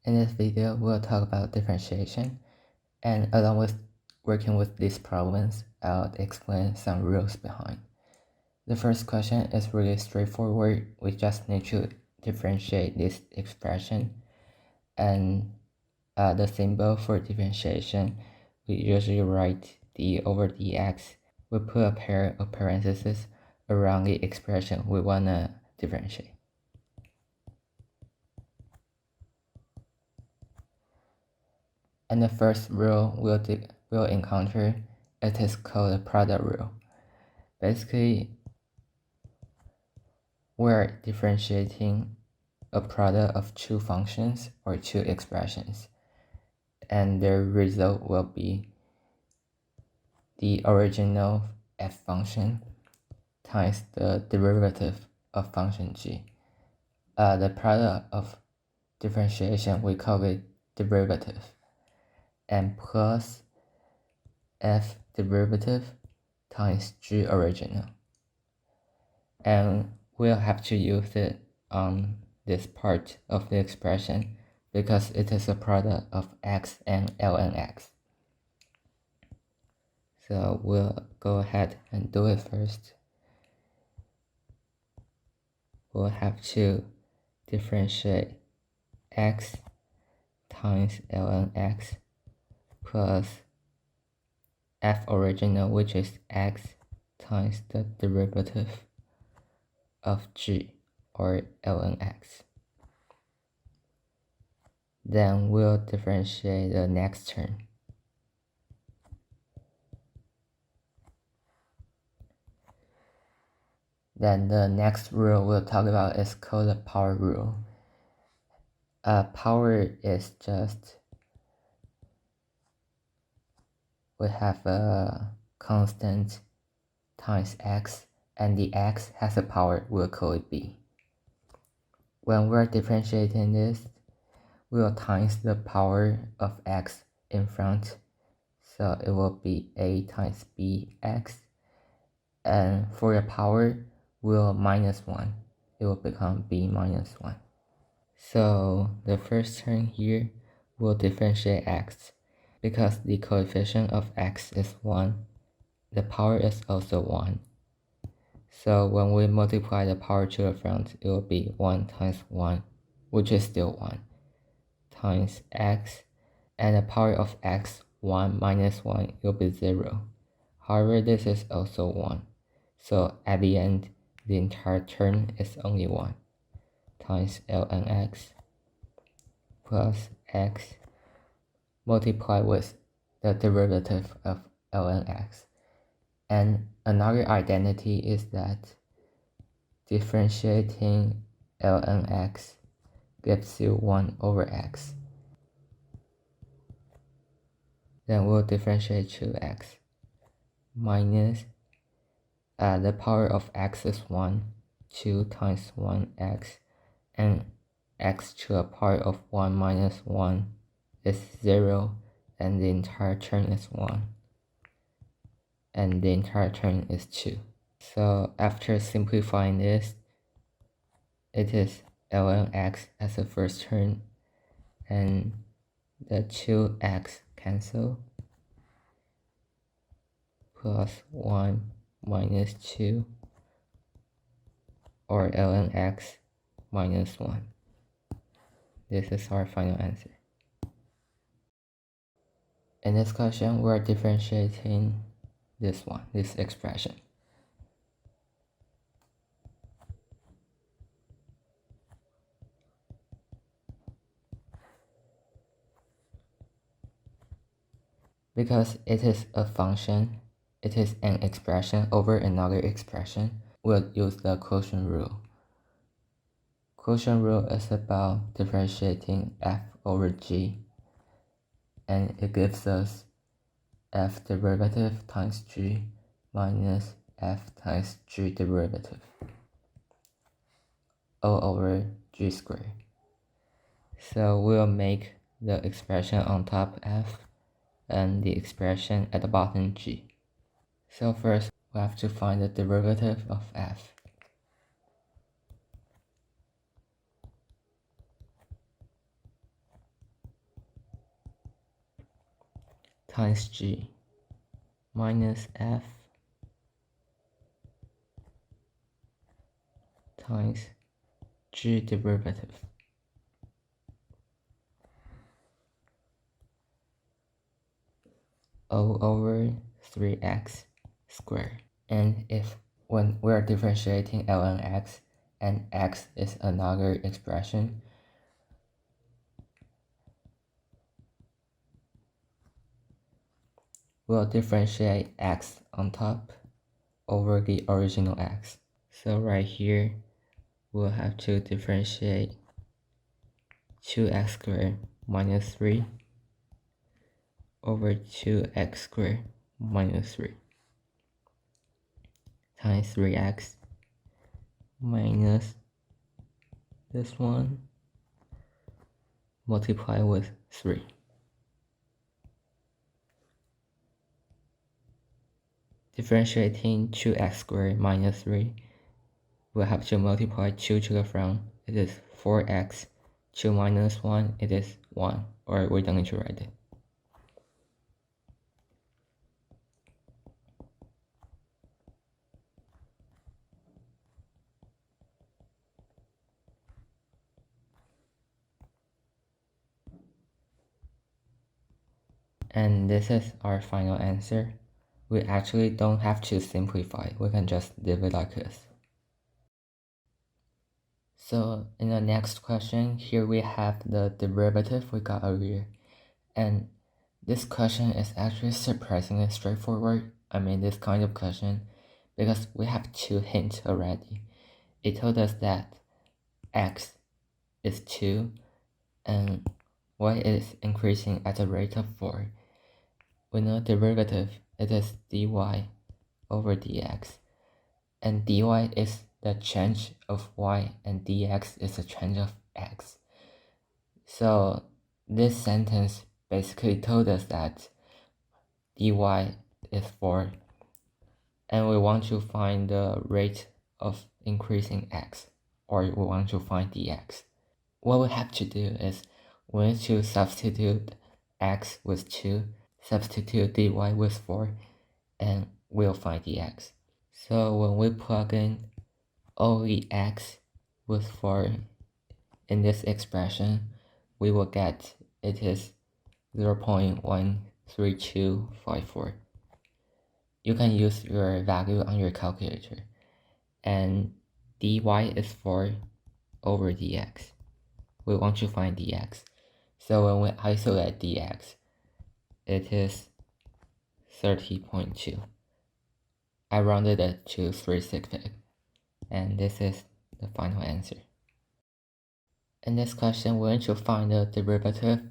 In this video, we'll talk about differentiation, and along with working with these problems, I'll explain some rules behind. The first question is really straightforward. We just need to differentiate this expression, and the symbol for differentiation, we usually write d over dx. We put a pair of parentheses around the expression we want to differentiate. And the first rule we'll encounter, it is called the product rule. Basically, we're differentiating a product of two functions or two expressions, and the result will be the original f function times the derivative of function g. The product of differentiation, we call it derivative, and plus f derivative times g original. And we'll have to use it on this part of the expression because it is a product of x and ln x. So we'll go ahead and do it first. We'll have to differentiate x times ln x plus f original, which is x, times the derivative of g, or ln x. Then we'll differentiate the next term. Then the next rule we'll talk about is called the power rule. Power is just, we have a constant times x, and the x has a power, we'll call it b. When we're differentiating this, we'll times the power of x in front, so it will be a times bx, and for the power, we'll minus 1, it will become b minus 1. So the first term here will differentiate x. Because the coefficient of x is 1, the power is also 1. So when we multiply the power to the front, it will be 1 times 1, which is still 1, times x, and the power of x, 1 minus 1, will be 0. However, this is also 1. So at the end, the entire term is only 1, times ln x plus x multiplied with the derivative of ln x. And another identity is that differentiating ln x gives you 1 over x. Then we'll differentiate to x minus the power of x is 1, 2 times 1x, and x to the power of 1 minus 1 is 0, and the entire term is 1, and the entire term is 2. So after simplifying this, it is ln x as the first term, and the 2x cancel, plus 1 minus 2, or ln x minus 1. This is our final answer. In this question, we're differentiating this expression. Because it is a function, it is an expression over another expression, we'll use the quotient rule. Quotient rule is about differentiating f over g, and it gives us f derivative times g minus f times g derivative all over g squared. So we'll make the expression on top f and the expression at the bottom g. So first, we have to find the derivative of f. times g minus f times g derivative o over 3x squared. And if when we're differentiating ln x and x is another expression, we'll differentiate x on top over the original x. So right here, we'll have to differentiate 2x squared minus 3 over 2x squared minus 3 times 3x minus this one multiply with 3. Differentiating 2x squared minus 3, we'll have to multiply 2 to the front. It is 4x. 2 minus 1, it is 1, or we don't need to write it. And this is our final answer. We actually don't have to simplify, we can just leave it like this. So in the next question, here we have the derivative we got earlier. And this question is actually surprisingly straightforward. I mean this kind of question, because we have 2 hints already. It told us that x is 2 and y is increasing at a rate of 4. We know derivative, it is dy over dx, and dy is the change of y and dx is the change of x. So this sentence basically told us that dy is 4 and we want to find the rate of increasing x, or we want to find dx. What we have to do is we need to substitute x with 2, substitute dy with 4, and we'll find dx. So when we plug in only x with 4 in this expression, we will get it is 0.13254. You can use your value on your calculator, and dy is 4 over dx. We want to find dx. So when we isolate dx, it is 30.2. I rounded it to 3/6, and this is the final answer. In this question, we need to find the derivative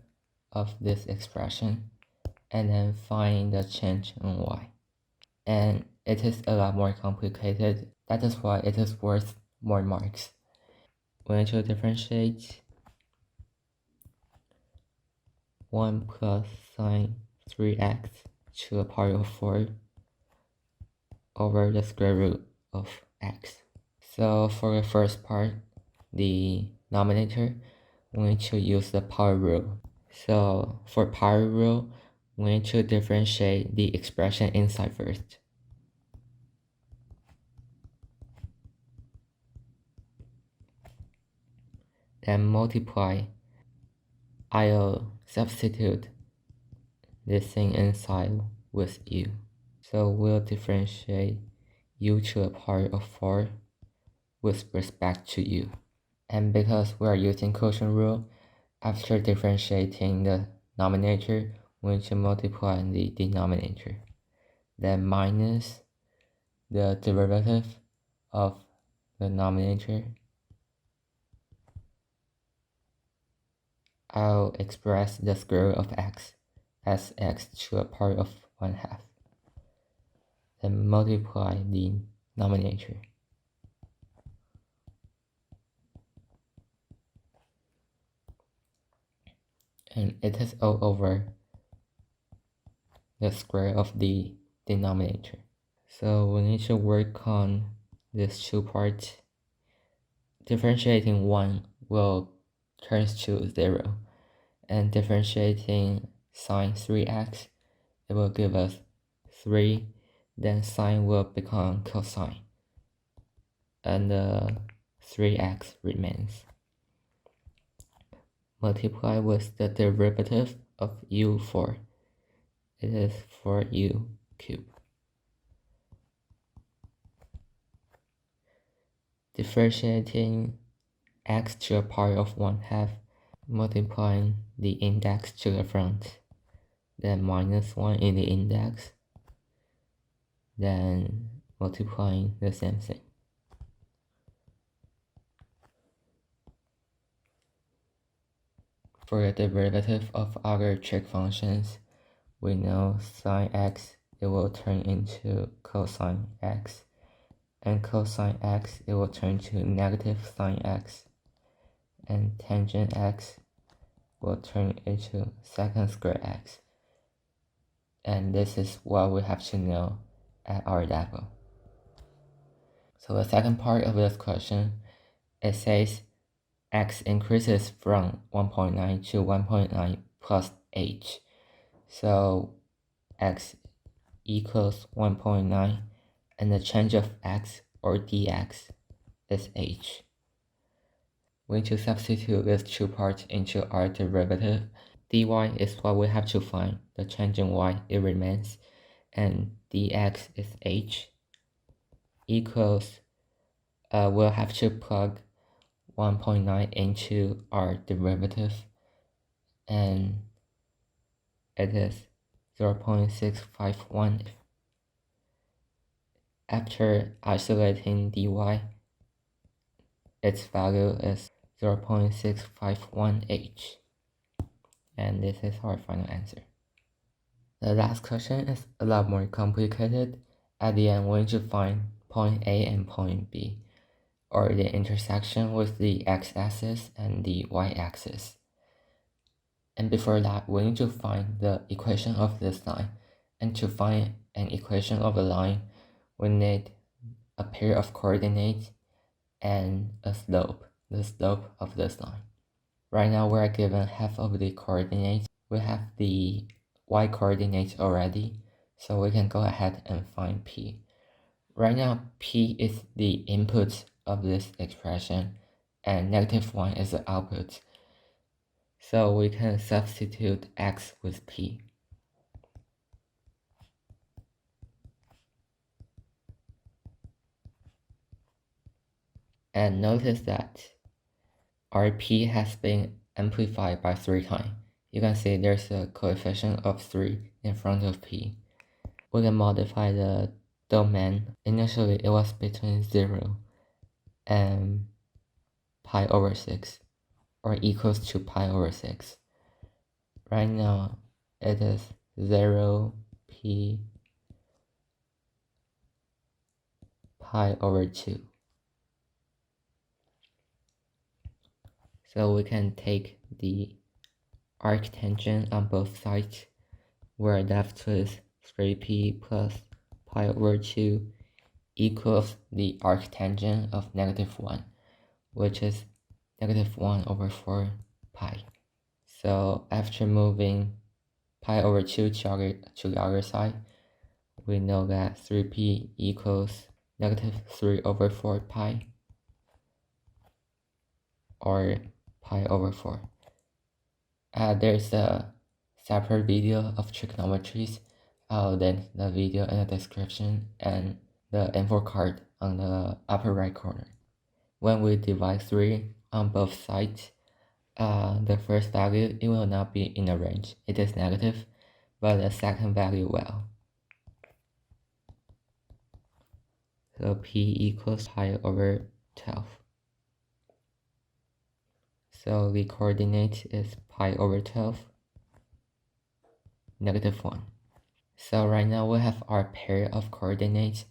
of this expression and then find the change in y. And it is a lot more complicated. That is why it is worth more marks. We need to differentiate 1 plus sine 3x to the power of 4 over the square root of x. So for the first part, the denominator, we need to use the power rule. So for power rule, we need to differentiate the expression inside first. Then multiply. I'll substitute this thing inside with u. So we'll differentiate u to the power of 4 with respect to u. And because we are using quotient rule, after differentiating the denominator, we need to multiply the denominator. Then minus the derivative of the denominator. I'll express the square root of x as x to the power of 1/2. Then multiply the denominator. And it is all over the square of the denominator. So we need to work on these 2 parts. Differentiating 1 will turn to 0, and differentiating sine 3x it will give us 3, then sine will become cosine, and 3x remains. Multiply with the derivative of u4, it is 4u cubed. Differentiating x to a power of 1/2, multiplying the index to the front, then -1 in the index, then multiplying the same thing. For the derivative of other trig functions, we know sine x, it will turn into cosine x, and cosine x, it will turn to negative sine x, and tangent x will turn into secant square x. And this is what we have to know at our level. So the second part of this question, it says x increases from 1.9 to 1.9 plus h. So x equals 1.9, and the change of x, or dx, is h. We need to substitute these two parts into our derivative. dy is what we have to find, the change in y, it remains, and dx is h, equals, we'll have to plug 1.9 into our derivative, and it is 0.651. After isolating dy, its value is 0.651h, and this is our final answer. The last question is a lot more complicated. At the end, we need to find point A and point B, or the intersection with the x-axis and the y-axis. And before that, we need to find the equation of this line. And to find an equation of a line, we need a pair of coordinates and a slope, the slope of this line. Right now, we're given half of the coordinates. We have the y coordinates already, so we can go ahead and find p. Right now, p is the input of this expression, and -1 is the output. So we can substitute x with p. And notice that our p has been amplified by 3 times. You can see there's a coefficient of 3 in front of p. We can modify the domain. Initially, it was between 0 and pi over 6, or equals to pi over 6. Right now, it is 0, p, pi over 2. So we can take the arctangent on both sides. We're left with 3p plus pi over 2 equals the arctangent of -1, which is -1 over 4 pi. So after moving pi over 2 to the other side, we know that 3p equals -3 over 4 pi, or pi over 4. There's a separate video of trigonometries. I'll link the video in the description and the info card on the upper right corner. When we divide 3 on both sides, the first value, it will not be in a range. It is negative, but the second value will. So p equals pi over 12. So the coordinate is pi over 12, -1. So right now we have our pair of coordinates.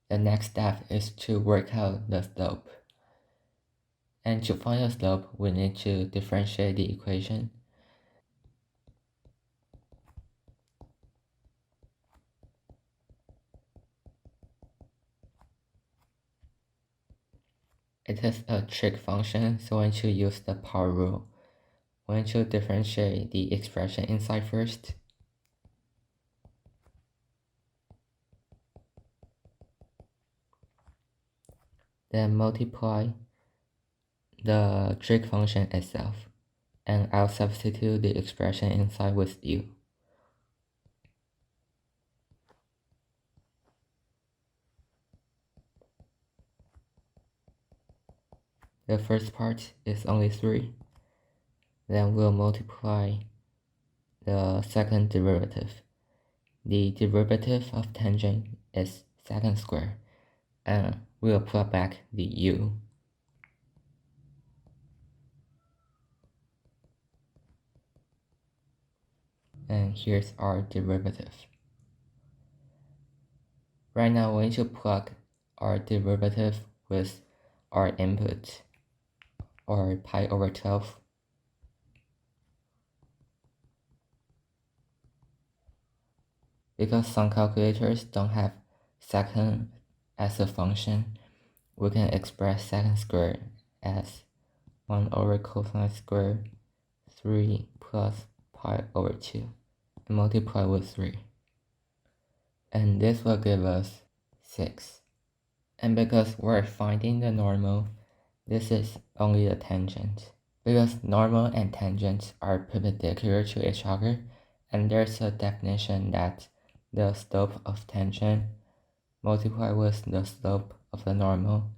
The next step is to work out the slope. And to find the slope, we need to differentiate the equation. It is a trig function, so we need to use the power rule. We need to differentiate the expression inside first. then multiply the trig function itself, and I'll substitute the expression inside with u. The first part is only 3. Then we'll multiply the second derivative. The derivative of tangent is secant squared, and we'll plug back the u. And here's our derivative. Right now we need to plug our derivative with our input, or pi over 12. Because some calculators don't have secant as a function, we can express secant squared as 1 over cosine squared 3 plus pi over 2 and multiply with 3. And this will give us 6. And because we're finding the normal, this is only the tangent. Because normal and tangent are perpendicular to each other, and there's a definition that the slope of tangent multiplied with the slope of the normal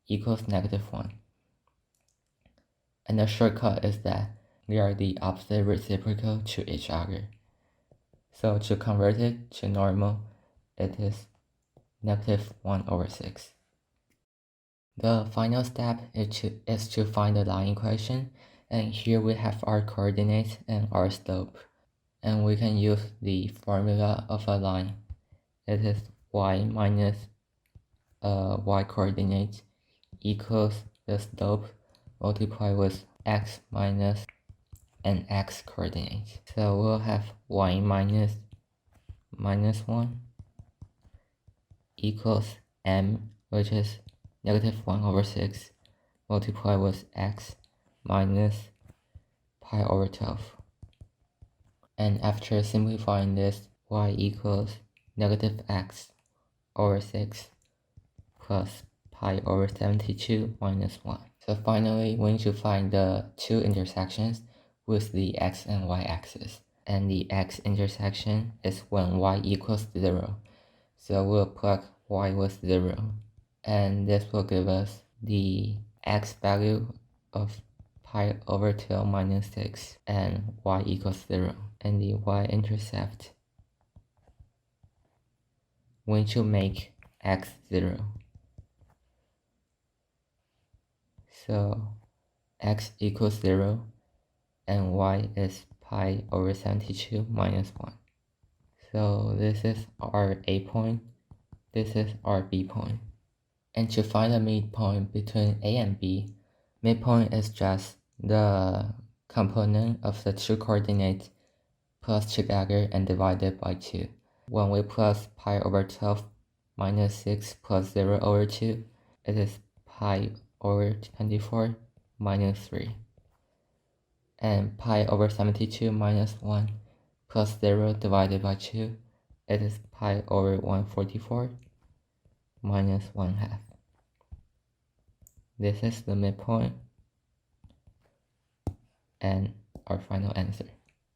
equals -1. And the shortcut is that they are the opposite reciprocal to each other. So to convert it to normal, it is -1 over 6. The final step is to find the line equation, and here we have our coordinates and our slope. And we can use the formula of a line. It is y minus y coordinate equals the slope multiplied with x minus an x coordinate. So we'll have y minus -1 equals m, which is -1 over 6 multiplied with x minus pi over 12. And after simplifying this, y equals -x over 6 plus pi over 72 minus 1. So finally, we need to find the two intersections with the x and y axis. And the x intersection is when y equals 0. So we'll plug y with 0. And this will give us the x value of pi over 12 minus 6 and y equals 0. And the y-intercept, we need to make x 0. So x equals 0 and y is pi over 72 minus 1. So this is our A point, this is our B point. And to find the midpoint between A and B, midpoint is just the component of the two coordinates plus together and divided by 2. When we plus pi over 12 minus 6 plus 0 over 2, it is pi over 24 minus 3. And pi over 72 minus 1 plus 0 divided by 2, it is pi over 144 minus 1/2. This is the midpoint and our final answer.